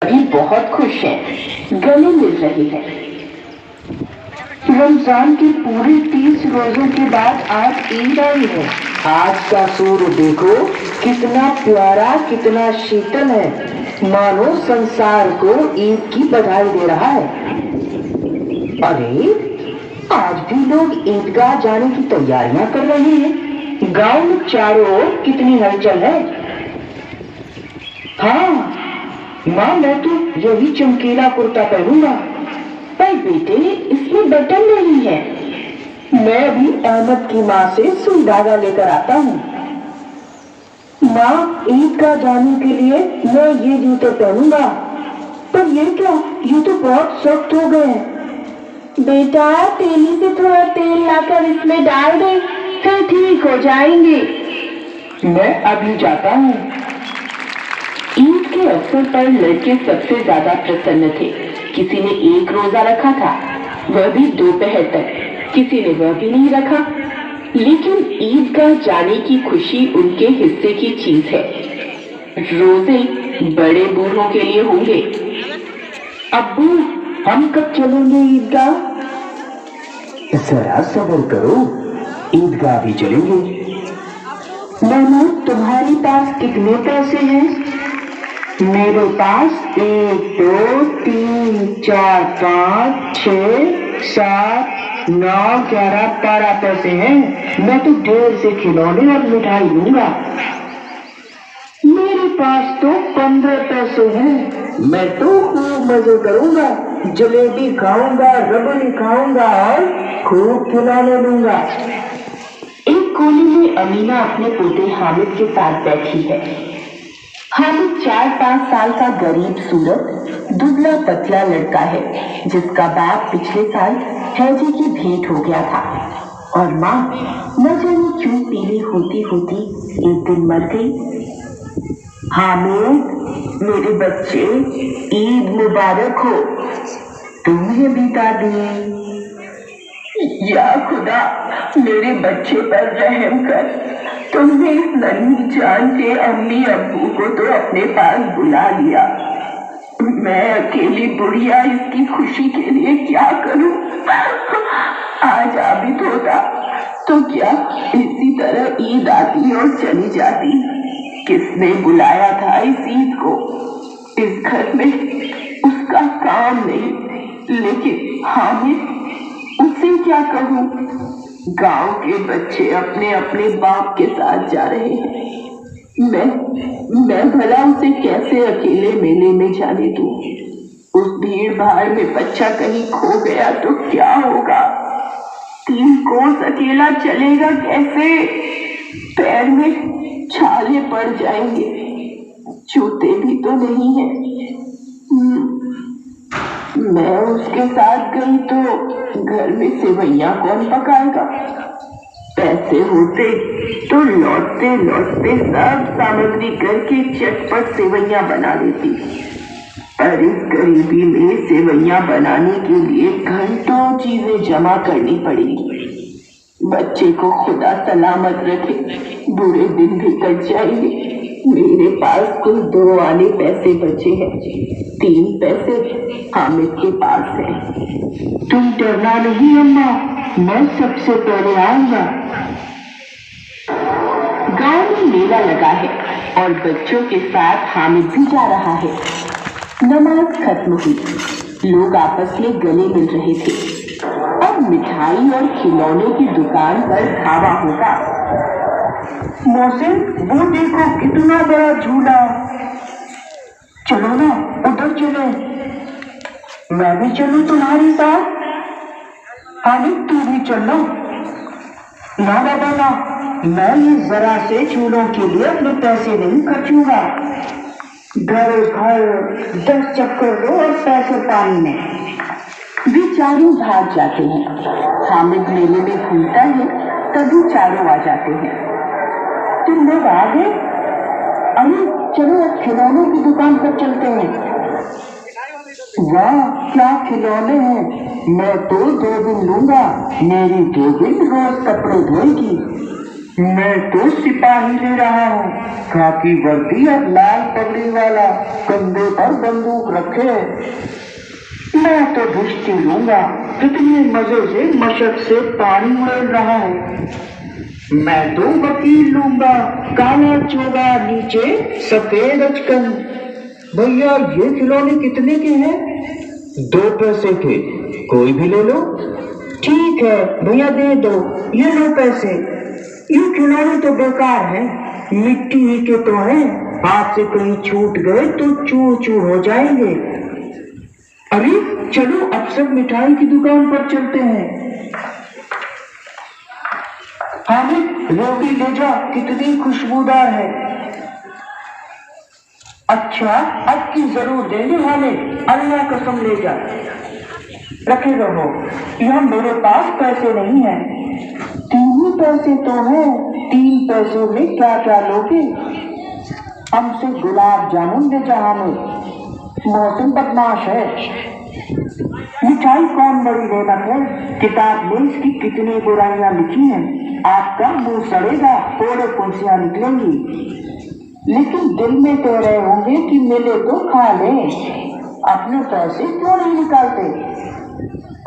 अभी बहुत खुश हैं, गले मिल रहे हैं। रमजान के पूरे 30 रोजों के बाद आज ईद आई है। आज का सूर्य देखो कितना प्यारा, कितना शीतल है, मानो संसार को ईद की बधाई दे रहा है। अरे आज भी लोग ईदगाह जाने की तैयारियां कर रहे हैं। गांव में चारों ओर कितनी हलचल है। हाँ माँ, मैं तो यही चमकीला कुर्ता पहनूंगा। पर बेटे इसमें बटन नहीं है। मैं अभी अहमद की माँ से सुई धागा लेकर आता हूँ। माँ, ईदगाह जाने के लिए मैं ये जूते पहनूंगा। पर ये क्या, ये तो बहुत सख्त हो गए हैं। बेटा तेली से थोड़ा तेल लाकर इसमें डाल दे, फिर ठीक हो जाएंगे। मैं अभी जाता हूँ। ईद के अवसर पर लड़के सबसे ज्यादा प्रसन्न थे। किसी ने एक रोजा रखा था, वह भी दोपहर तक। किसी ने वह भी नहीं रखा, लेकिन ईदगाह जाने की खुशी उनके हिस्से की चीज है। रोजे बड़े बूढ़ों के लिए होंगे। अब्बू, हम कब चलेंगे ईदगाह? जरा सब्र करो, ईदगाह भी चलेंगे। नाना, तुम्हारे पास कितने पैसे हैं? मेरे पास 1 2 3 4 5 6 7 9 11 12 पैसे हैं। मैं तो ढेर से खिलौने और मिठाई लूंगा। मेरे पास तो 15 पैसे हैं। मैं तो खूब मजे करूंगा, जलेबी खाऊंगा, रबड़ी खाऊंगा और खूब खिलौने लूंगा। एक कोने में अमीना अपने पोते हामिद के साथ बैठी है। हामिद 4-5 साल का गरीब सूरत दुबला पतला लड़का है, जिसका बाप पिछले साल हैजे की भेंट हो गया था और माँ न जाने क्यों पीली होती होती एक दिन मर गई। हामिद, मेरे बच्चे, ईद मुबारक हो। तुम्हें भी दादी। या खुदा, मेरे बच्चे पर रहम कर। तुमने इस नन्ही जान के अम्मी अब्बू को तो अपने पास बुला लिया। मैं अकेली बुढ़िया इसकी खुशी के लिए क्या करूं? आज आबिद होता तो क्या इसी तरह ईद आती और चली जाती। किसने बुलाया था इस ईद को? इस घर में उसका काम नहीं, लेकिन हामिद, उससे क्या कहूं? गांव के बच्चे अपने अपने बाप के साथ जा रहे हैं। मैं भला उसे कैसे अकेले मेले में जाने दूं? उस भीड़ भाड़ में बच्चा कहीं खो गया तो क्या होगा? 3 कोस अकेला चलेगा कैसे? पैर में छाले पड़ जाएंगे। जूते भी तो नहीं है। मैं उसके साथ गई तो घर में सेवैयां कौन पकाएगा? पैसे होते तो लौटते लौटते सब सामग्री करके चटपट सेवैयां बना देती। पर इस गरीबी में सेवैयां बनाने के लिए घंटों चीजें जमा करनी पड़ेगी। बच्चे को खुदा सलामत रखे, बुरे दिन भी कट जाएंगे। मेरे पास कुल 2 आने पैसे बचे हैं। 3 पैसे हामिद के पास है। तुम डरना नहीं अम्मा, मैं सबसे पहले आऊंगा। गांव में मेला लगा है और बच्चों के साथ हामिद भी जा रहा है। नमाज खत्म हुई, लोग आपस में गले मिल रहे थे। अब मिठाई और खिलौने की दुकान पर धावा होगा। मोहसिन, वो देखो कितना बड़ा झूला। चलो ना, उधर चलो। मैं भी चलूं तुम्हारे साथ? हामिद, तू भी चलो। ना बाबा ना, मैं ये जरा से झूलों के लिए अपने पैसे नहीं खर्चूंगा। घर घर 10 चक्कर लो और पैसे पानी में। वे चारों भाग जाते हैं। हामिद मेले में घूमता है, तभी चारों आ जाते हैं। तुम लोग आ गए? अरे चलो अब खिलौनों की दुकान पर चलते हैं। वाह, क्या खिलौने हैं। मैं तो 2 दिन लूंगा। मेरी 2 दिन रोज कपड़े धोएगी। मैं तो सिपाही ले रहा हूँ, खाकी वर्दी और लाल पगड़ी वाला, कंधे पर बंदूक रखे। मैं तो भिष्टी लूंगा, कितने मजे से मशक से पानी उड़ेल रहा है। मैं तो वकील लूंगा, काला चोगा नीचे सफेद अचकन। भैया ये खिलौने कितने के हैं? 2 पैसे के, कोई भी ले लो। ठीक है भैया दे दो, ये लो पैसे। ये खिलौने तो बेकार हैं, मिट्टी ही के तो हैं, हाथ से कहीं छूट गए तो चूर चूर हो जाएंगे। अरे चलो अब सब मिठाई की दुकान पर चलते हैं। हामिद रोटी ले जा, कितनी खुशबूदार है। अच्छा अब की जरूर देंगे हामिद, अल्लाह कसम ले जा। रखे रहो, यह मेरे पास पैसे नहीं है। 3 ही पैसे तो हैं, 3 पैसे में क्या क्या लोगे? हमसे गुलाब जामुन ले जा हामिद, मौसम बदमाश है। मिठाई कौन बड़ी नेमत है, किताब में इसकी कितनी बुराइयां लिखी हैं। आपका मुंह सड़ेगा, थोड़े कुर्सियां निकलेंगी, लेकिन दिल में कह रहे होंगे कि मिले तो खा लें। अपने पैसे क्यों नहीं निकालते?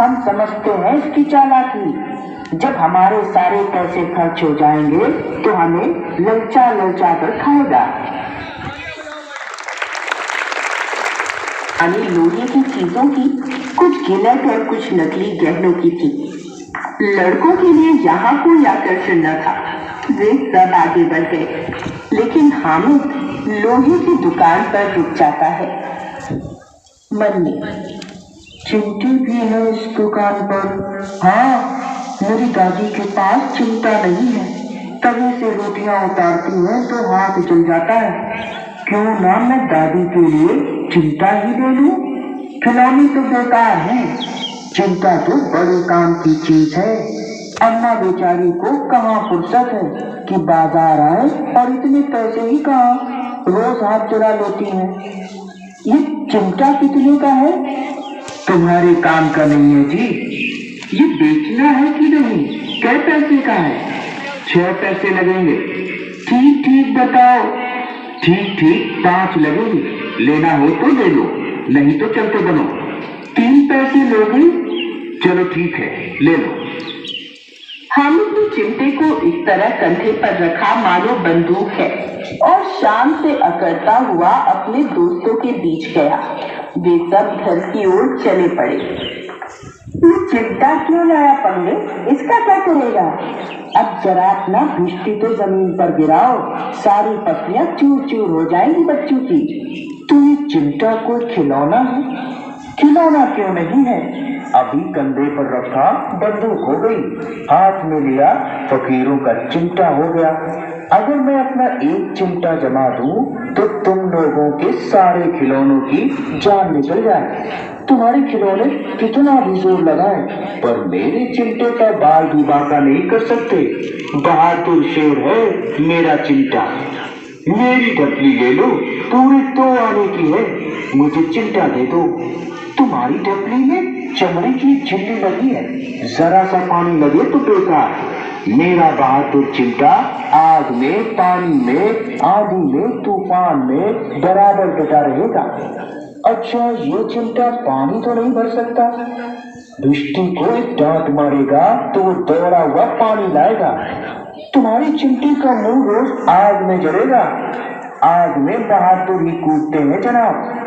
हम समझते हैं इसकी चालाकी। जब हमारे सारे पैसे खर्च हो जाएंगे तो हमें ललचा ललचा कर खाएगा। अने लोहे की चीजों की कुछ गिलट और कुछ नकली गहनों की थी। लड़कों के लिए यहाँ कोई आकर्षण न था, वे सब आगे बढ़ गए, लेकिन हामिद लोहे की दुकान पर रुक जाता है। मन में चिमटी भी है इस दुकान पर। हाँ, मेरी दादी के पास चिमटा नहीं है, तवे से रोटियां उतारती है तो हाथ जल जाता है। क्यों ना मैं दादी के लिए चिमटा ही ले लूं? खिलौने तो बेकार है, चिमटा तो बड़े काम की चीज है। अम्मा बेचारी को कहाँ फुर्सत है कि बाजार आए, और इतने पैसे ही कहाँ, रोज हाथ चुरा लेती है। ये चिमटा कितने का है? तुम्हारे काम का नहीं है जी, ये बेचना है कि नहीं? कै पैसे का है? 6 पैसे लगेंगे। ठीक ठीक बताओ। ठीक ठीक 5 लगेंगे, लेना हो तो ले लो, नहीं तो चलते बनो। 3 पैसे लोगे? चलो ठीक है, ले लो। हामिद ने चिमटे को इस तरह कंधे पर रखा मानो बंदूक है, और शाम से अकड़ता हुआ अपने दोस्तों के बीच गया। वे सब घर की ओर चले पड़े। चिमटा क्यों लाया पंगे, इसका क्या करेगा? अब जरा अपना भिष्टी तो जमीन पर गिराओ, सारी पत्तियां चूर चूर हो जाएंगी बच्चों की। तो ये चिमटा कोई खिलौना है? खिलौना क्यों नहीं है? अभी कंधे पर रखा बंदूक हो गई, हाथ में लिया फकीरों का चिमटा हो गया। अगर मैं अपना एक चिमटा जमा दूं तो तुम लोगों के सारे खिलौनों की जान निकल जाए। तुम्हारे खिलौने कितना भी जोर लगाए, पर मेरे चिमटे का बाल भी बांका नहीं कर सकते। बहादुर शेर है मेरा चिमटा। मेरी ढपली ले लो, पूरे 2 आने की है, मुझे चिमटा दे दो। तुम्हारी ढपली में चमड़े की झिल्ली लगी है, जरा सा पानी लगे तो बेकार। मेरा बहादुर चिमटा आग में, पानी में, आंधी में, तूफान में बराबर डटा रहेगा। अच्छा ये चिमटा पानी तो नहीं भर सकता? भिष्टी को एक डांट मारेगा तो वो दौड़ा हुआ पानी लाएगा। तुम्हारी चिमटी का मुंह रोज आग में जलेगा। आग में बहादुर ही कूदते हैं जनाब।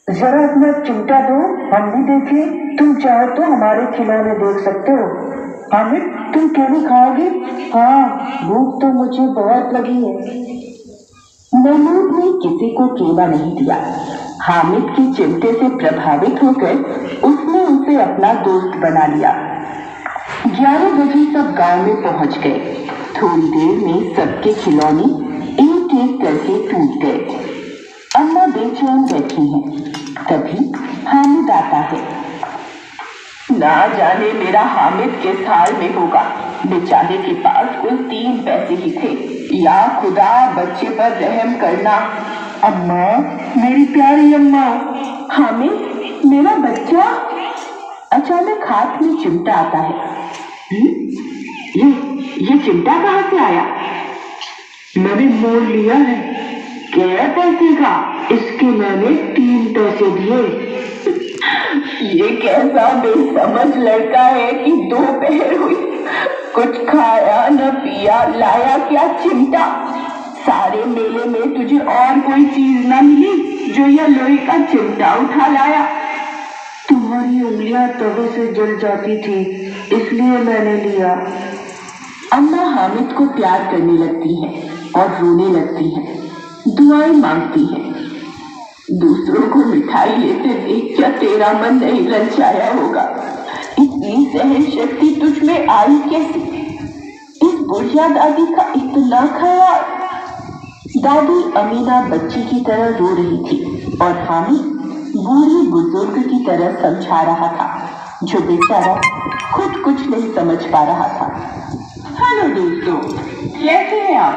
जरा अपना चिमटा दो, हम भी देखें। तुम चाहो तो हमारे खिलौने देख सकते हो। हामिद तुम केले खाओगे? हाँ, भूख तो मुझे बहुत लगी है। महमूद ने किसी को केला नहीं दिया। हामिद के चिमटे से प्रभावित होकर उसने उसे अपना दोस्त बना लिया। 11 बजे सब गांव में पहुंच गए। थोड़ी देर में सबके खिलौने एक एक करके टूट गए। अम्मा बेचैन बैठी हैं। तभी हामिद आता है। ना जाने मेरा हामिद किस हाल में होगा। बेचारे के पास कुल 3 पैसे ही थे। या खुदा बच्चे पर रहम करना। अम्मा, मेरी प्यारी अम्मा। हामिद मेरा बच्चा। अचानक हाथ में चिमटा आता है। ये चिमटा कहाँ से आया? मैंने मोल लिया है। क्या पैसे का? इसके मैंने 3 पैसे दिए। ये कैसा बेसमझ लड़का है कि दोपहर हुई, कुछ खाया न पिया, लाया क्या चिमटा। सारे मेले में तुझे और कोई चीज न मिली जो यह लोहे का चिमटा उठा लाया। तुम्हारी उंगलियां तवे से जल जाती थी, इसलिए मैंने लिया। अम्मा हामिद को प्यार करने लगती है और रोने लगती है, दुआएं मांगती है। दूसरों को मिठाई लेते देख क्या तेरा मन नहीं ललचाया होगा? इतनी सहन शक्ति तुझ में आई कैसे? इस बुढ़िया दादी का इतना ख्याल। दादी अमीना बच्ची की तरह रो रही थी और हामिद बूढ़ी बुजुर्ग की तरह समझा रहा था, जो बेचारा खुद कुछ नहीं समझ पा रहा था। हेलो दोस्तों, कैसे हैं आप?